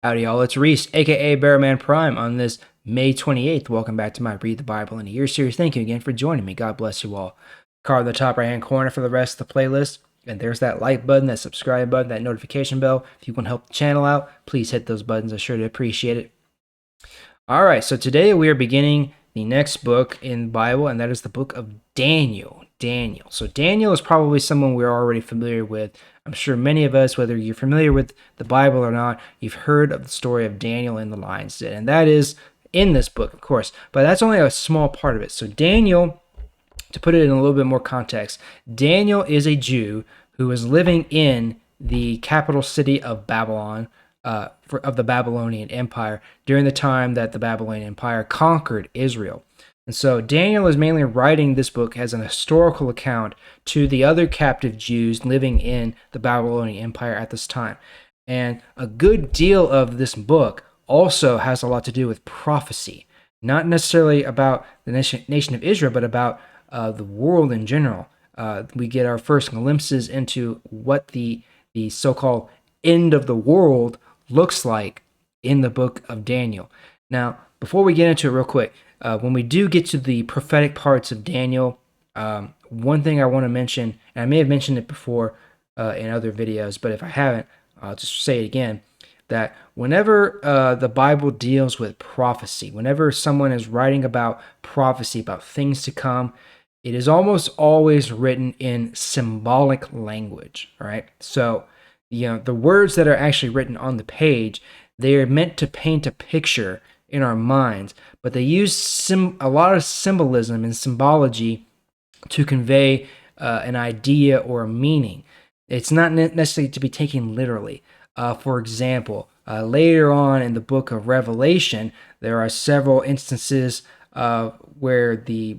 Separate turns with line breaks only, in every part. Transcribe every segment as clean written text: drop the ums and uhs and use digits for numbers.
Howdy, y'all. It's Reese, aka Bearman Prime, on this May 28th. Welcome back to my Read the Bible in a Year series. Thank you again for joining me. God bless you all. Card in the top right hand corner for the rest of the playlist. And there's that like button, that subscribe button, that notification bell. If you want to help the channel out, please hit those buttons. I sure do appreciate it. All right, so today we are beginning the next book in the Bible, and that is the book of Daniel. So Daniel is probably someone we're already familiar with. I'm sure many of us, whether you're familiar with the Bible or not, you've heard of the story of Daniel in the lion's den, and that is in this book, of course, but that's only a small part of it. So Daniel, to put it in a little bit more context, Daniel is a Jew who was living in the capital city of Babylon, of the Babylonian Empire, during the time that the Babylonian Empire conquered Israel. And so Daniel is mainly writing this book as an historical account to the other captive Jews living in the Babylonian Empire at this time. And a good deal of this book also has a lot to do with prophecy, not necessarily about the nation of Israel, but about the world in general. We get our first glimpses into what the so-called end of the world looks like in the book of Daniel. Now, before we get into it real quick, when we do get to the prophetic parts of Daniel, one thing I want to mention, and I may have mentioned it before in other videos, but if I haven't, I'll just say it again, that whenever the Bible deals with prophecy, whenever someone is writing about prophecy, about things to come, it is almost always written in symbolic language, right? So, the words that are actually written on the page, they are meant to paint a picture in our minds, but they use a lot of symbolism and symbology to convey an idea or a meaning. It's not necessarily to be taken literally. For example, later on in the book of Revelation, there are several instances where the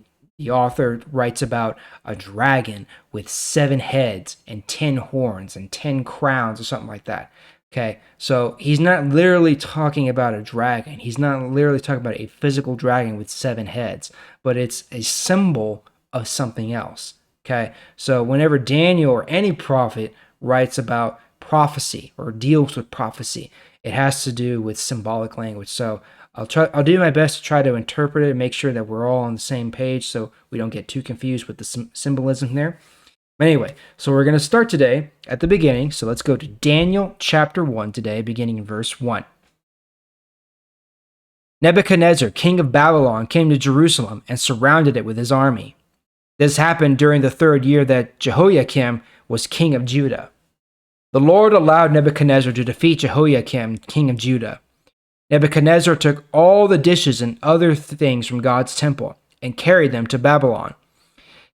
author writes about a dragon with 7 heads and 10 horns and 10 crowns or something like that. Okay, so he's not literally talking about a dragon. He's not literally talking about a physical dragon with 7 heads, but it's a symbol of something else. Okay, so whenever Daniel or any prophet writes about prophecy or deals with prophecy, it has to do with symbolic language. So I'll do my best to try to interpret it and make sure that we're all on the same page so we don't get too confused with the symbolism there. But anyway, so we're going to start today at the beginning. So let's go to Daniel chapter 1 today, beginning in verse 1. Nebuchadnezzar, king of Babylon, came to Jerusalem and surrounded it with his army. This happened during the 3rd year that Jehoiakim was king of Judah. The Lord allowed Nebuchadnezzar to defeat Jehoiakim, king of Judah. Nebuchadnezzar took all the dishes and other things from God's temple and carried them to Babylon.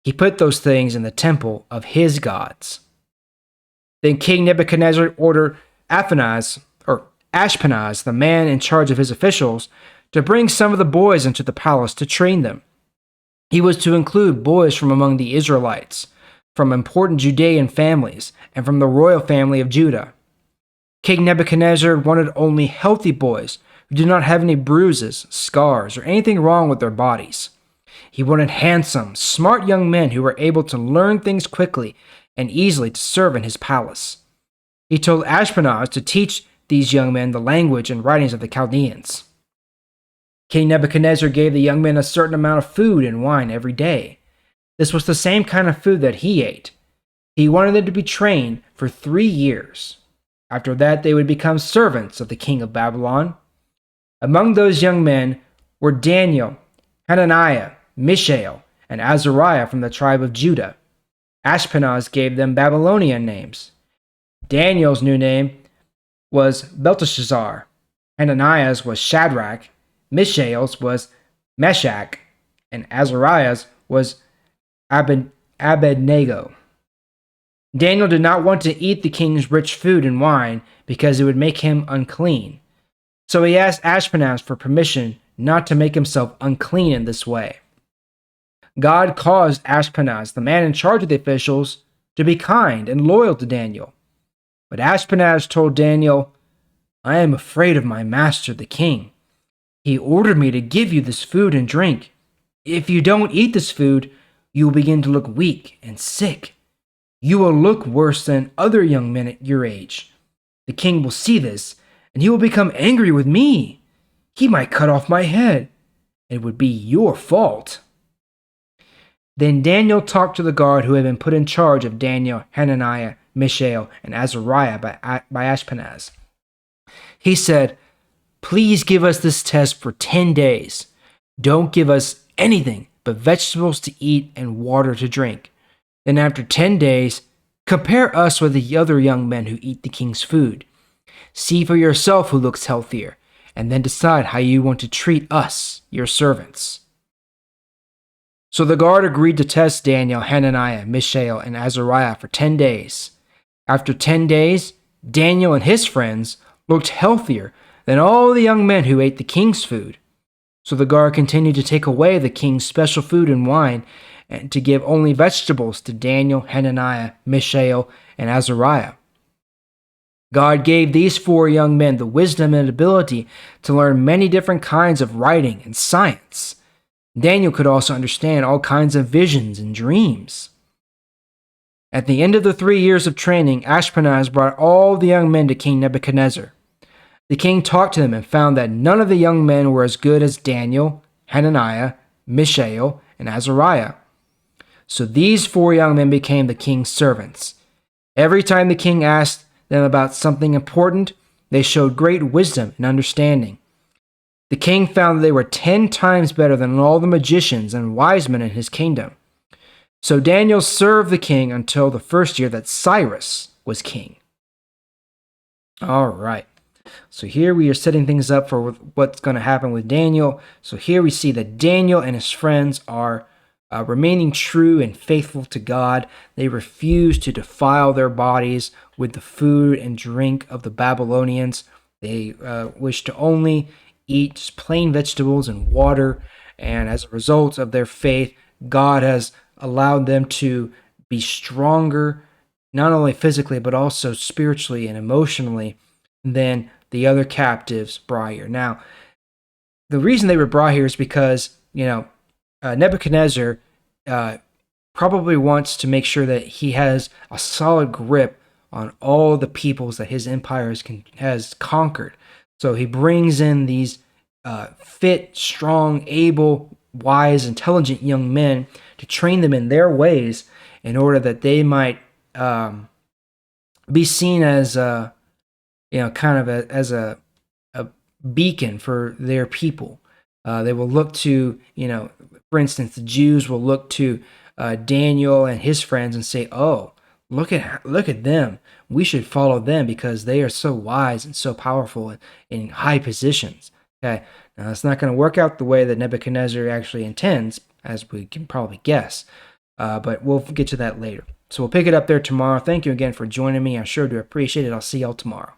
He put those things in the temple of his gods. Then King Nebuchadnezzar ordered Ashpenaz, the man in charge of his officials, to bring some of the boys into the palace to train them. He was to include boys from among the Israelites, from important Judean families, and from the royal family of Judah. King Nebuchadnezzar wanted only healthy boys who did not have any bruises, scars, or anything wrong with their bodies. He wanted handsome, smart young men who were able to learn things quickly and easily to serve in his palace. He told Ashpenaz to teach these young men the language and writings of the Chaldeans. King Nebuchadnezzar gave the young men a certain amount of food and wine every day. This was the same kind of food that he ate. He wanted them to be trained for 3 years. After that, they would become servants of the king of Babylon. Among those young men were Daniel, Hananiah, Mishael, and Azariah from the tribe of Judah. Ashpenaz gave them Babylonian names. Daniel's new name was Belteshazzar. Hananiah's was Shadrach. Mishael's was Meshach. And Azariah's was Abednego. Daniel did not want to eat the king's rich food and wine because it would make him unclean. So he asked Ashpenaz for permission not to make himself unclean in this way. God caused Ashpenaz, the man in charge of the officials, to be kind and loyal to Daniel. But Ashpenaz told Daniel, "I am afraid of my master, the king. He ordered me to give you this food and drink. If you don't eat this food, you will begin to look weak and sick. You will look worse than other young men at your age. The king will see this, and he will become angry with me. He might cut off my head. It would be your fault." Then Daniel talked to the guard who had been put in charge of Daniel, Hananiah, Mishael, and Azariah by Ashpenaz. He said, "Please give us this test for 10 days. Don't give us anything but vegetables to eat and water to drink. Then after 10 days, compare us with the other young men who eat the king's food. See for yourself who looks healthier, and then decide how you want to treat us, your servants." So the guard agreed to test Daniel, Hananiah, Mishael, and Azariah for 10 days. After 10 days, Daniel and his friends looked healthier than all the young men who ate the king's food. So the guard continued to take away the king's special food and wine, and to give only vegetables to Daniel, Hananiah, Mishael, and Azariah. God gave these 4 young men the wisdom and ability to learn many different kinds of writing and science. Daniel could also understand all kinds of visions and dreams. At the end of the 3 years of training, Ashpenaz brought all the young men to King Nebuchadnezzar. The king talked to them and found that none of the young men were as good as Daniel, Hananiah, Mishael, and Azariah. So these 4 young men became the king's servants. Every time the king asked them about something important, they showed great wisdom and understanding. The king found that they were 10 times better than all the magicians and wise men in his kingdom. So Daniel served the king until the first year that Cyrus was king. All right. So here we are setting things up for what's going to happen with Daniel. So here we see that Daniel and his friends are remaining true and faithful to God. They refuse to defile their bodies with the food and drink of the Babylonians. They wish to only eat just plain vegetables and water. And as a result of their faith, God has allowed them to be stronger, not only physically, but also spiritually and emotionally than the other captives brought here. Now, the reason they were brought here is because, Nebuchadnezzar probably wants to make sure that he has a solid grip on all the peoples that his empire has conquered. So he brings in these fit, strong, able, wise, intelligent young men to train them in their ways in order that they might be seen as as a beacon for their people. They will look to, for instance, the Jews will look to Daniel and his friends and say, "Oh, look at them. We should follow them because they are so wise and so powerful and in high positions." Okay, now it's not going to work out the way that Nebuchadnezzar actually intends, as we can probably guess, but we'll get to that later. So we'll pick it up there tomorrow. Thank you again for joining me. I sure do appreciate it. I'll see y'all tomorrow.